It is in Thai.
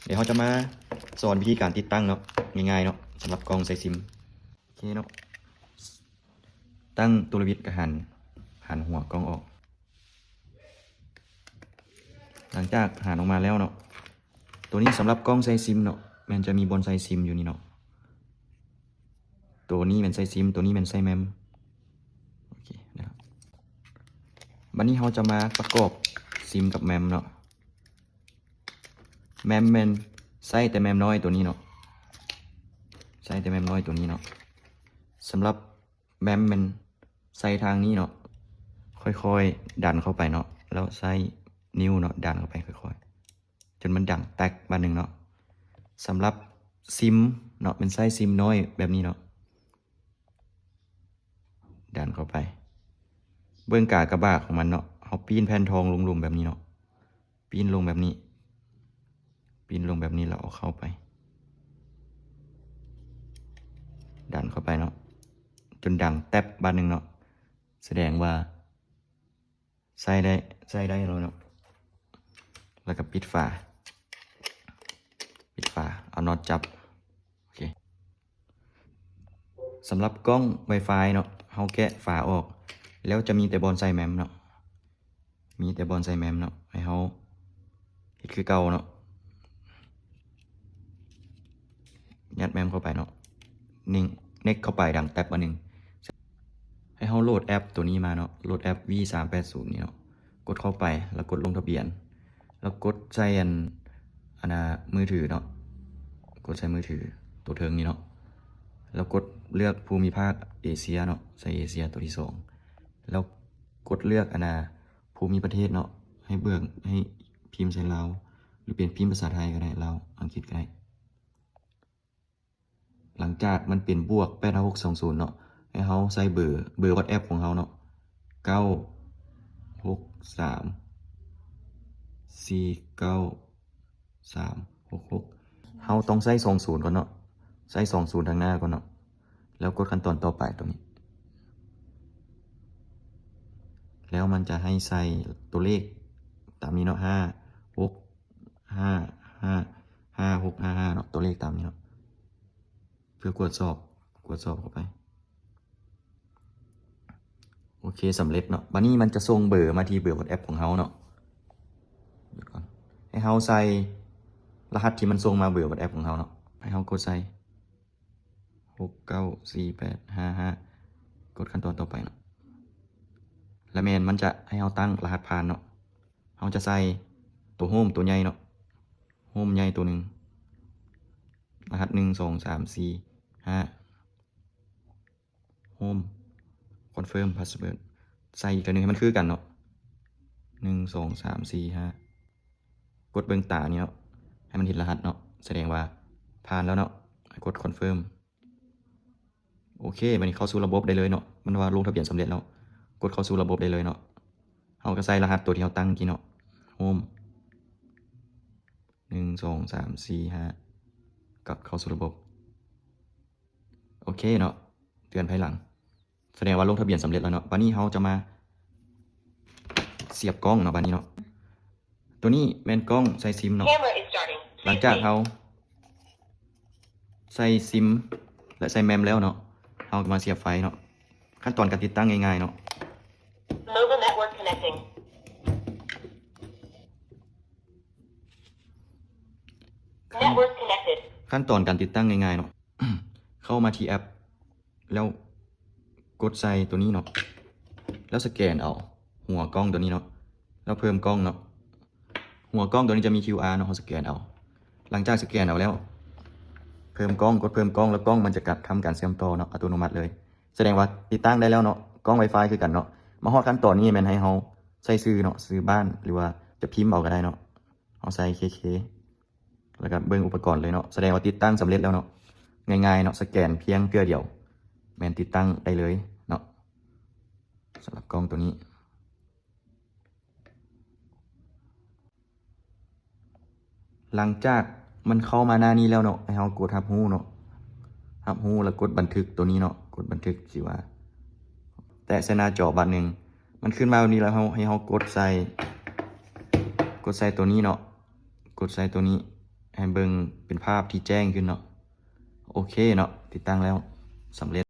เดี๋ยวเราจะมาสอนวิธีการติดตั้งเนาะง่ายๆเนาะสำหรับกล้องใส่ซิมโอเคเนาะตั้งตัววิทย์กับหันหัวกล้องออกหลังจากหันออกมาแล้วเนาะตัวนี้สำหรับกล้องใส่ซิมเนาะมันจะมีบนใส่ซิมอยู่นี่เนาะตัวนี้เป็นใส่ซิมตัวนี้เป็นใส่แมมโอเคนะครับวันนี้เราจะมาประกอบซิมกับแมมเนาะแมมเป็นใส่แต่แมมน้อยตัวนี้เนาะใส่แต่แมมน้อยตัวนี้เนาะสำหรับแมมเป็นใส่ทางนี้เนาะค่อยๆดันเข้าไปเนาะแล้วใส่นิ้วเนาะดันเข้าไปค่อยๆจนมันดังแตกบานหนึ่งเนาะสำหรับซิมเนาะเป็นไส้ซิมน้อยแบบนี้เนาะดันเข้าไปเบื้องกากระบะของมันเนาะเอาปีนแผ่นทองลงหลุมแบบนี้เนาะปีนลงแบบนี้ปีนลงแบบนี้แล้วเอาเข้าไปดันเข้าไปเนาะจนดังแตบบานหนึ่งเนาะแสดงว่าใส่ได้แล้วเนาะแล้วก็ปิดฝาเอาน็อตจับโอเคสำหรับกล้อง Wi-Fi เนาะเขาแกะฝาออกแล้วจะมีแต่บอลไซแมมเนาะมีแต่บอลไซแมมเนาะให้เขาเฮ็ดคือเก่าเนาะยัดแมมเข้าไปเนาะนิ่งเน็กเข้าไปดังแท็บมาหนึ่งให้เขาโหลดแอปตัวนี้มาเนาะโหลดแอป V380 นี่เนาะกดเข้าไปแล้วกดลงทะเบียนแล้วกดใส่อันมือถือเนาะกดใส่มือถือตัวเทิงนี่เนาะแล้วกดเลือกภูมิภาคเอเชียเนาะใส่เอเชียตัวที่2แล้วกดเลือกภูมิประเทศเนาะให้เบิกให้พิมพ์ใส่ลาวหรือเปลี่ยนพิมพ์ภาษาไทยก็ได้ลาวอังกฤษก็ได้หลังจากมันเป็นบวก8620เนาะให้เขาใส่เบอร์วอทแอปของเขาเนาะ9634936เขาต้องใส่20ก่อนเนาะใส่20ทางหน้าก่อนเนาะแล้วกดขั้นตอนต่อไปตรงนี้แล้วมันจะให้ใส่ตัวเลขตามนี้เนาะ56555655เนาะตัวเลขตามนี้เนาะเพื่อกดสอบเข้าไปโอเคสำเร็จเนาะบัดนี้มันจะส่งเบอร์มาที่เบอร์ WhatsApp ของเขาเนาะเดี๋ยวก่อนให้เขาใส่รหัสที่มันส่งมาเบอร์ WhatsApp ของเขาเนาะให้เขากดใส่694855กดขั้นตอนต่อไปเนาะแล้วแมนมันจะให้เขาตั้งรหัสผ่านเนาะเขาจะใส่ตัวโฮมตัวใหญ่เนาะโฮมใหญ่ตัวหนึ่งรหัส12345โฮมคอนเฟิร์มพาสเวิร์ดใส่อีกตัวหนึ่งให้มันคือกันเนาะ12345กดเบิ่งตาเนี่ยเนาะให้มันเห็นรหัสเนาะแสดงว่าผ่านแล้วเนาะกดคอนเฟิร์มโอเคมันเข้าสู่ระบบได้เลยเนาะมันว่าลงทะเบียนสำเร็จแล้วกดเข้าสู่ระบบได้เลยเนาะเอาก็ใส่รหัสตัวที่เราตั้งกี่เนาะโฮม12345กับเข้าสู่ระบบโอเคเนาะเตือนภายหลังแสดงว่าลงทะเบียนสำเร็จแล้วเนาะวันนี้เราจะมาเสียบกล้องเนาะวันนี้เนาะตัวนี้แม่นกล้องใส่ซิมเนาะหลังจากเราใส่ซิมและใส่แมมแล้วเนาะเรามาเสียบไฟเนาะขั้นตอนการติดตั้งง่ายๆเนาะขั้นตอนการติดตั้งง่ายๆเนาะ เข้ามาที่แอปแล้วกดใส่ตัวนี้เนาะแล้วสแกนเอาหัวกล้องตัวนี้เนาะแล้วเพิ่มกล้องเนาะหัวกล้องตัวนี้จะมี QR เนาะเขาสแกนเอาหลังจากสแกนเอาแล้วเพิ่มกล้องกดเพิ่มกล้องแล้วกล้องมันจะทำการเชื่อมต่อเนาะอัตโนมัติเลยแสดงว่าติดตั้งได้แล้วเนาะกล้อง Wi-Fi คือกันเนาะมาฮอดขั้นตอนนี้แม่นให้เขาใส่ซื้อเนาะซื้อบ้านหรือว่าจะพิมพ์เอาก็ได้เนาะเอาใส่เคแล้วก็เบิ่งอุปกรณ์เลยเนาะแสดงว่าติดตั้งสำเร็จแล้วเนาะง่ายๆเนาะสแกนเพียงเพื่อเดียวแม่นติดตั้งได้เลยเนาะสำหรับกล้องตัวนี้หลังจากมันเข้ามาหน้านี้แล้วเนาะให้เรากดรับรู้เนาะรับรู้แล้วกดบันทึกตัวนี้เนาะกดบันทึกสิว่าแต่ใส่หน้าจอบัดหนึ่งมันขึ้นมาแบบนี้แล้วให้เรากดใส่ตัวนี้เนาะกดใส่ตัวนี้ ให้เบิ่งเป็นภาพที่แจ้งขึ้นเนาะโอเคเนาะติดตั้งแล้วสำเร็จ